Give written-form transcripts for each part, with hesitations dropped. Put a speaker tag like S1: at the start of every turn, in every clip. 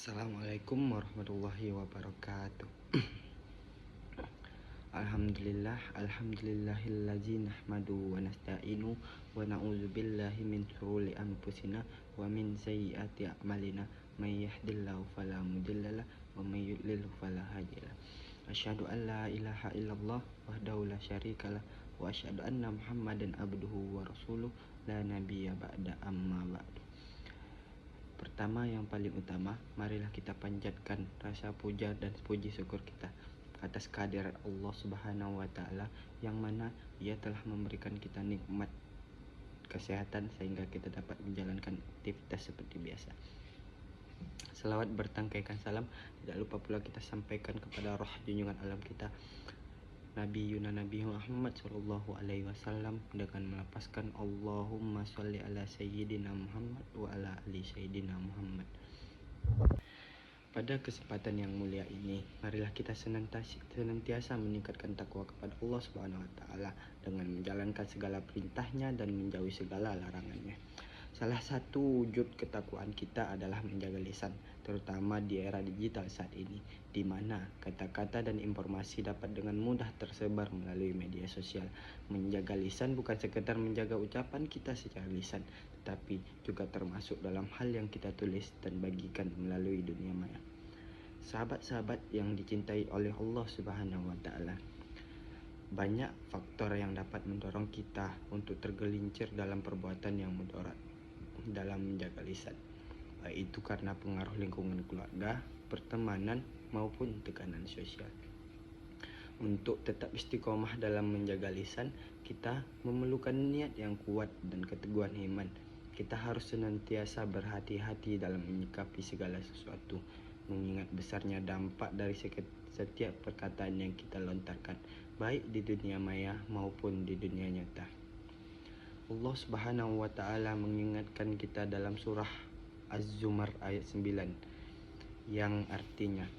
S1: Assalamualaikum warahmatullahi wabarakatuh. Alhamdulillahillazi nahmadu wa nasta'inu wa na'udzubillahi min syururi anfusina wa min sayyiati a'malina may yahdihillahu fala mudhillalah wa may yudlil fala hadiyalah. Asyhadu an la ilaha illallah wahdahu la syarikalah wa asyhadu anna Muhammadan abduhu wa rasuluh la nabiyya ba'da amma ba'du. Pertama, yang paling utama, marilah kita panjatkan rasa puja dan puji syukur kita atas kehadiran Allah Subhanahu wa Ta'ala, yang mana Ia telah memberikan kita nikmat kesehatan sehingga kita dapat menjalankan aktivitas seperti biasa. Selawat bertangkaikan salam tidak lupa pula kita sampaikan kepada roh junjungan alam kita Nabi Muhammad Sallallahu Alaihi Wasallam dengan melapaskan Allahumma sholli ala Sayyidina Muhammad wa ala ali Sayyidina Muhammad. Pada kesempatan yang mulia ini, marilah kita senantiasa meningkatkan takwa kepada Allah Subhanahu wa Ta'ala dengan menjalankan segala perintahnya dan menjauhi segala larangannya. Salah satu wujud ketakwaan kita adalah menjaga lisan, terutama di era digital saat ini, di mana kata-kata dan informasi dapat dengan mudah tersebar melalui media sosial. Menjaga lisan bukan sekedar menjaga ucapan kita secara lisan, tetapi juga termasuk dalam hal yang kita tulis dan bagikan melalui dunia maya. Sahabat-sahabat yang dicintai oleh Allah Subhanahu wa Ta'ala, banyak faktor yang dapat mendorong kita untuk tergelincir dalam perbuatan yang mudarat dalam menjaga lisan, baik itu karena pengaruh lingkungan keluarga, pertemanan, maupun tekanan sosial. Untuk tetap istiqomah dalam menjaga lisan, kita memerlukan niat yang kuat dan keteguhan iman. Kita harus senantiasa berhati-hati dalam menyikapi segala sesuatu, mengingat besarnya dampak dari setiap perkataan yang kita lontarkan, baik di dunia maya maupun di dunia nyata. Allah Subhanahu wa Ta'ala mengingatkan kita dalam surah Az-Zumar ayat 9 yang artinya,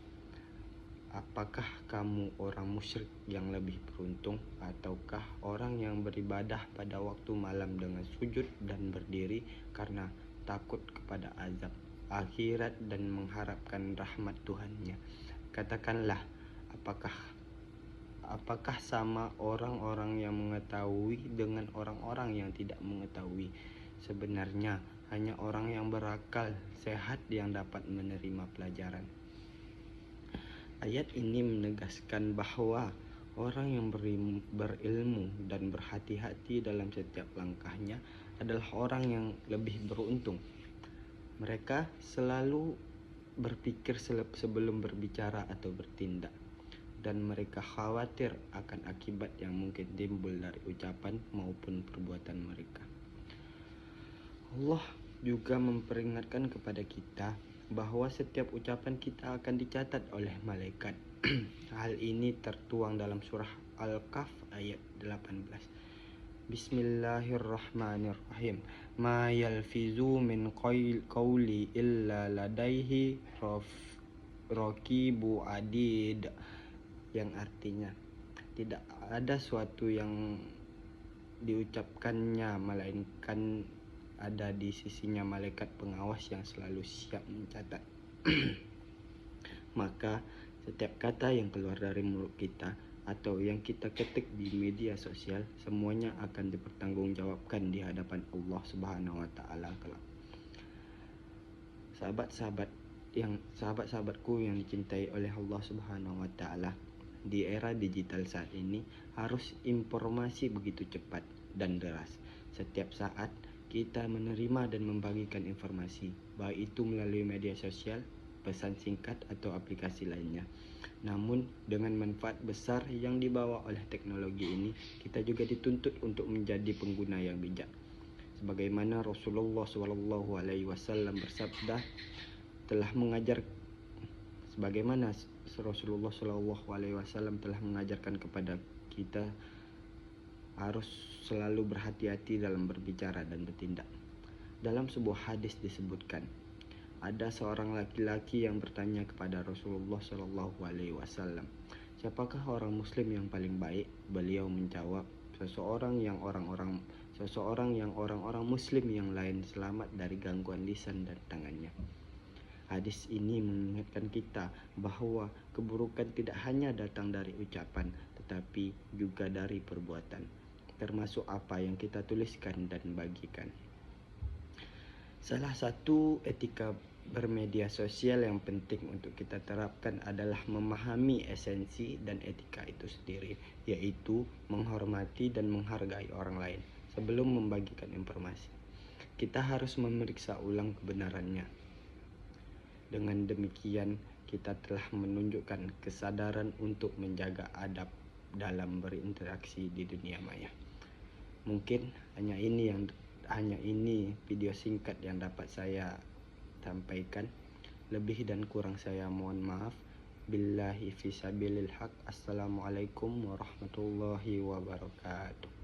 S1: apakah kamu orang musyrik yang lebih beruntung, ataukah orang yang beribadah pada waktu malam dengan sujud dan berdiri karena takut kepada azab akhirat dan mengharapkan rahmat Tuhannya? Katakanlah, apakah sama orang-orang yang mengetahui dengan orang-orang yang tidak mengetahui? Sebenarnya hanya orang yang berakal sehat yang dapat menerima pelajaran. Ayat ini menegaskan bahwa orang yang berilmu dan berhati-hati dalam setiap langkahnya adalah orang yang lebih beruntung. Mereka selalu berpikir sebelum berbicara atau bertindak, dan mereka khawatir akan akibat yang mungkin timbul dari ucapan maupun perbuatan mereka. Allah juga memperingatkan kepada kita bahwa setiap ucapan kita akan dicatat oleh malaikat. Hal ini tertuang dalam surah Al-Kahf ayat 18. Bismillahirrahmanirrahim. Ma yalfizu min qawli illa ladaihi raqibu adid, yang artinya tidak ada suatu yang diucapkannya melainkan ada di sisinya malaikat pengawas yang selalu siap mencatat. Maka setiap kata yang keluar dari mulut kita atau yang kita ketik di media sosial, semuanya akan dipertanggungjawabkan di hadapan Allah Subhanahu wa Ta'ala kelak. Sahabat-sahabatku yang dicintai oleh Allah Subhanahu wa Ta'ala, di era digital saat ini harus informasi begitu cepat dan deras. Setiap saat kita menerima dan membagikan informasi, baik itu melalui media sosial, pesan singkat, atau aplikasi lainnya. Namun dengan manfaat besar yang dibawa oleh teknologi ini, kita juga dituntut untuk menjadi pengguna yang bijak. Sebagaimana Rasulullah SAW bersabda, Rasulullah SAW telah mengajarkan kepada kita harus selalu berhati-hati dalam berbicara dan bertindak. Dalam sebuah hadis disebutkan, ada seorang laki-laki yang bertanya kepada Rasulullah SAW, siapakah orang Muslim yang paling baik? Beliau menjawab, seseorang yang orang-orang Muslim yang lain selamat dari gangguan lisan dan tangannya. Hadis ini mengingatkan kita bahwa keburukan tidak hanya datang dari ucapan, tetapi juga dari perbuatan, termasuk apa yang kita tuliskan dan bagikan. Salah satu etika bermedia sosial yang penting untuk kita terapkan adalah memahami esensi dan etika itu sendiri, yaitu menghormati dan menghargai orang lain sebelum membagikan informasi. Kita harus memeriksa ulang kebenarannya. Dengan demikian, kita telah menunjukkan kesadaran untuk menjaga adab dalam berinteraksi di dunia maya. Mungkin hanya ini video singkat yang dapat saya sampaikan. Lebih dan kurang saya mohon maaf. Billahi fisabilil haq. Assalamualaikum warahmatullahi wabarakatuh.